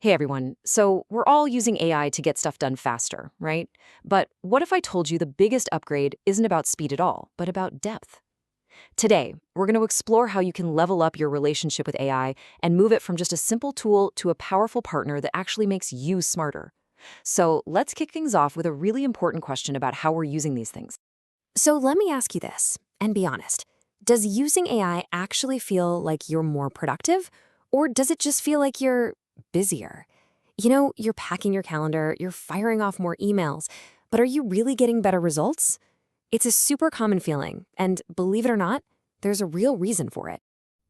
Hey everyone. So, we're all using AI to get stuff done faster, right? But what if I told you the biggest upgrade isn't about speed at all, but about depth? Today, we're going to explore how you can level up your relationship with AI and move it from just a simple tool to a powerful partner that actually makes you smarter. So, let's kick things off with a really important question about how we're using these things. So let me ask you this, and be honest. Does using AI actually feel like you're more productive? Or does it just feel like you're busier? You're packing your calendar, you're firing off more emails, but are you really getting better results? It's a super common feeling, and believe it or not, there's a real reason for it.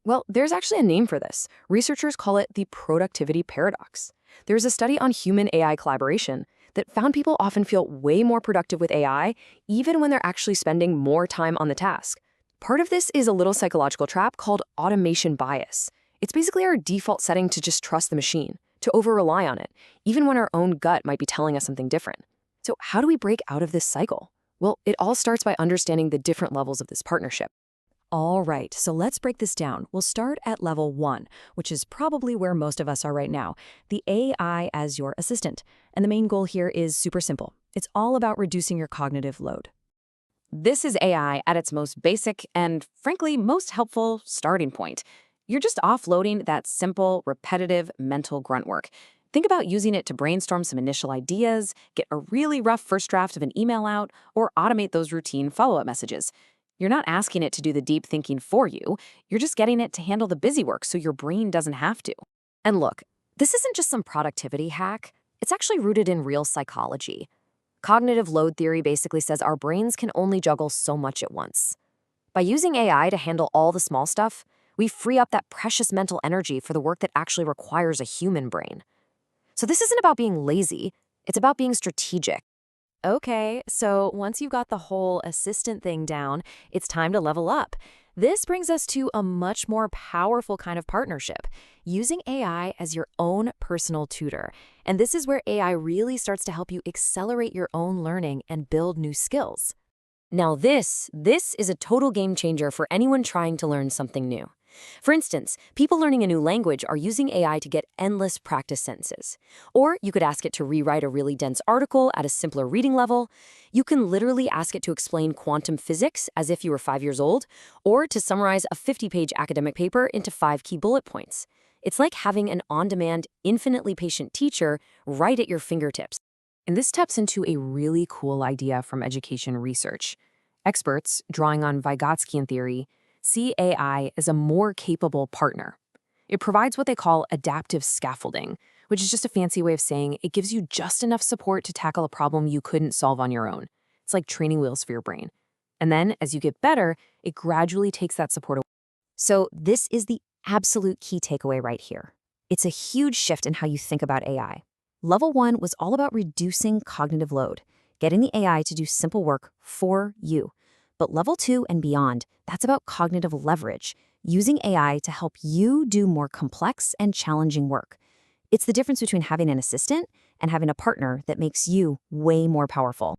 Well, there's actually a name for this. Researchers call it the productivity paradox. There's a study on human AI collaboration that found people often feel way more productive with AI, even when they're actually spending more time on the task. Part of this is a little psychological trap called automation bias. It's basically our default setting to just trust the machine, to over-rely on it, even when our own gut might be telling us something different. So how do we break out of this cycle? Well, it all starts by understanding the different levels of this partnership. All right, so let's break this down. We'll start at level 1, which is probably where most of us are right now, the AI as your assistant. And the main goal here is super simple. It's all about reducing your cognitive load. This is AI at its most basic and, frankly, most helpful starting point. You're just offloading that simple, repetitive mental grunt work. Think about using it to brainstorm some initial ideas, get a really rough first draft of an email out, or automate those routine follow-up messages. You're not asking it to do the deep thinking for you. You're just getting it to handle the busy work so your brain doesn't have to. And look, this isn't just some productivity hack. It's actually rooted in real psychology. Cognitive load theory basically says our brains can only juggle so much at once. By using AI to handle all the small stuff, we free up that precious mental energy for the work that actually requires a human brain. So this isn't about being lazy, it's about being strategic. Okay, so once you've got the whole assistant thing down, it's time to level up. This brings us to a much more powerful kind of partnership, using AI as your own personal tutor. And this is where AI really starts to help you accelerate your own learning and build new skills. Now this is a total game changer for anyone trying to learn something new. For instance, people learning a new language are using AI to get endless practice sentences. Or you could ask it to rewrite a really dense article at a simpler reading level. You can literally ask it to explain quantum physics as if you were 5 years old, or to summarize a 50-page academic paper into 5 key bullet points. It's like having an on-demand, infinitely patient teacher right at your fingertips. And this taps into a really cool idea from education research. Experts, drawing on Vygotskian theory, see AI as a more capable partner. It provides what they call adaptive scaffolding, which is just a fancy way of saying it gives you just enough support to tackle a problem you couldn't solve on your own. It's like training wheels for your brain. And then, as you get better, it gradually takes that support away. So this is the absolute key takeaway right here. It's a huge shift in how you think about AI. Level 1 was all about reducing cognitive load, getting the AI to do simple work for you. But level 2 and beyond, that's about cognitive leverage, using AI to help you do more complex and challenging work. It's the difference between having an assistant and having a partner that makes you way more powerful.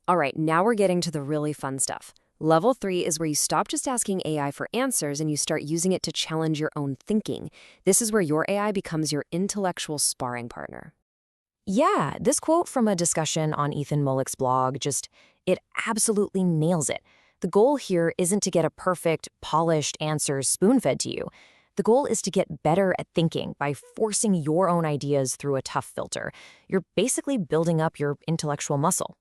All right, now we're getting to the really fun stuff. Level 3 is where you stop just asking AI for answers and you start using it to challenge your own thinking. This is where your AI becomes your intellectual sparring partner. Yeah, this quote from a discussion on Ethan Mollick's blog it absolutely nails it. The goal here isn't to get a perfect, polished answer spoon-fed to you. The goal is to get better at thinking by forcing your own ideas through a tough filter. You're basically building up your intellectual muscle.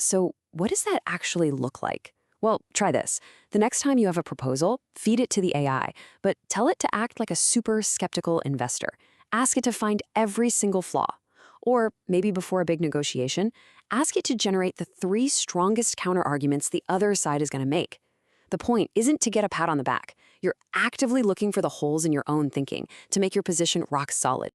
So what does that actually look like? Well, try this. The next time you have a proposal, feed it to the AI, but tell it to act like a super skeptical investor. Ask it to find every single flaw. Or maybe before a big negotiation, ask it to generate the 3 strongest counterarguments the other side is going to make. The point isn't to get a pat on the back. You're actively looking for the holes in your own thinking to make your position rock solid.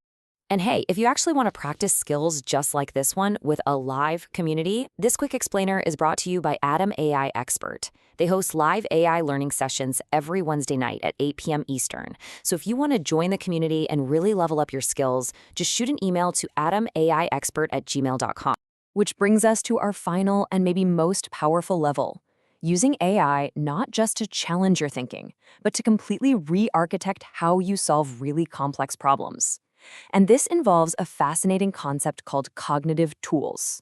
And hey, if you actually want to practice skills just like this one with a live community, this quick explainer is brought to you by AdamAiXpert. They host live AI learning sessions every Wednesday night at 8 p.m. Eastern. So if you want to join the community and really level up your skills, just shoot an email to AdamAiXpert@gmail.com. Which brings us to our final and maybe most powerful level. Using AI not just to challenge your thinking, but to completely re-architect how you solve really complex problems. And this involves a fascinating concept called cognitive tools.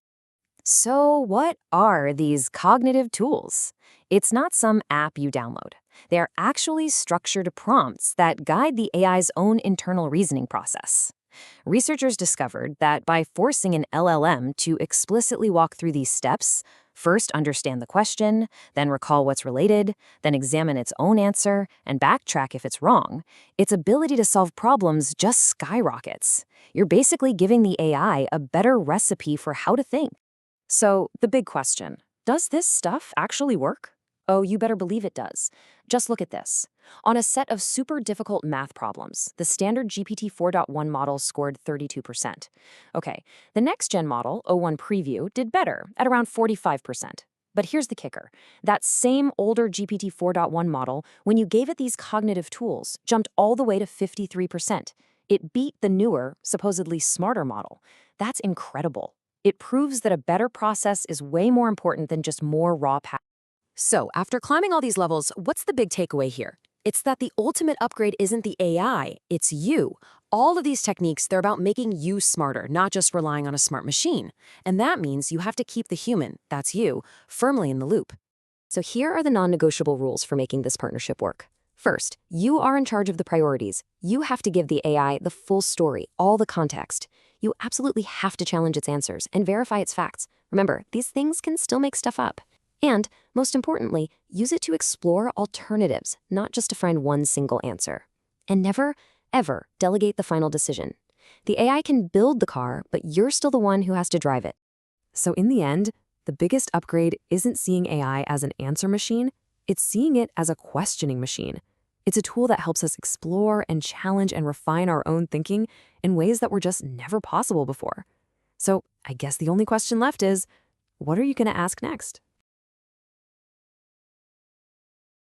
So, what are these cognitive tools? It's not some app you download. They are actually structured prompts that guide the AI's own internal reasoning process. Researchers discovered that by forcing an LLM to explicitly walk through these steps, first understand the question, then recall what's related, then examine its own answer, and backtrack if it's wrong, its ability to solve problems just skyrockets. You're basically giving the AI a better recipe for how to think. So, the big question, does this stuff actually work? Oh, you better believe it does. Just look at this. On a set of super difficult math problems, the standard GPT 4.1 model scored 32%. Okay, the next-gen model, O1 Preview, did better, at around 45%. But here's the kicker. That same older GPT 4.1 model, when you gave it these cognitive tools, jumped all the way to 53%. It beat the newer, supposedly smarter model. That's incredible. It proves that a better process is way more important than just more raw power. So, after climbing all these levels, what's the big takeaway here? It's that the ultimate upgrade isn't the AI, it's you. All of these techniques, they're about making you smarter, not just relying on a smart machine. And that means you have to keep the human, that's you, firmly in the loop. So here are the non-negotiable rules for making this partnership work. First, you are in charge of the priorities. You have to give the AI the full story, all the context. You absolutely have to challenge its answers and verify its facts. Remember, these things can still make stuff up. And, most importantly, use it to explore alternatives, not just to find one single answer. And never, ever delegate the final decision. The AI can build the car, but you're still the one who has to drive it. So in the end, the biggest upgrade isn't seeing AI as an answer machine, it's seeing it as a questioning machine. It's a tool that helps us explore and challenge and refine our own thinking in ways that were just never possible before. So I guess the only question left is, what are you going to ask next?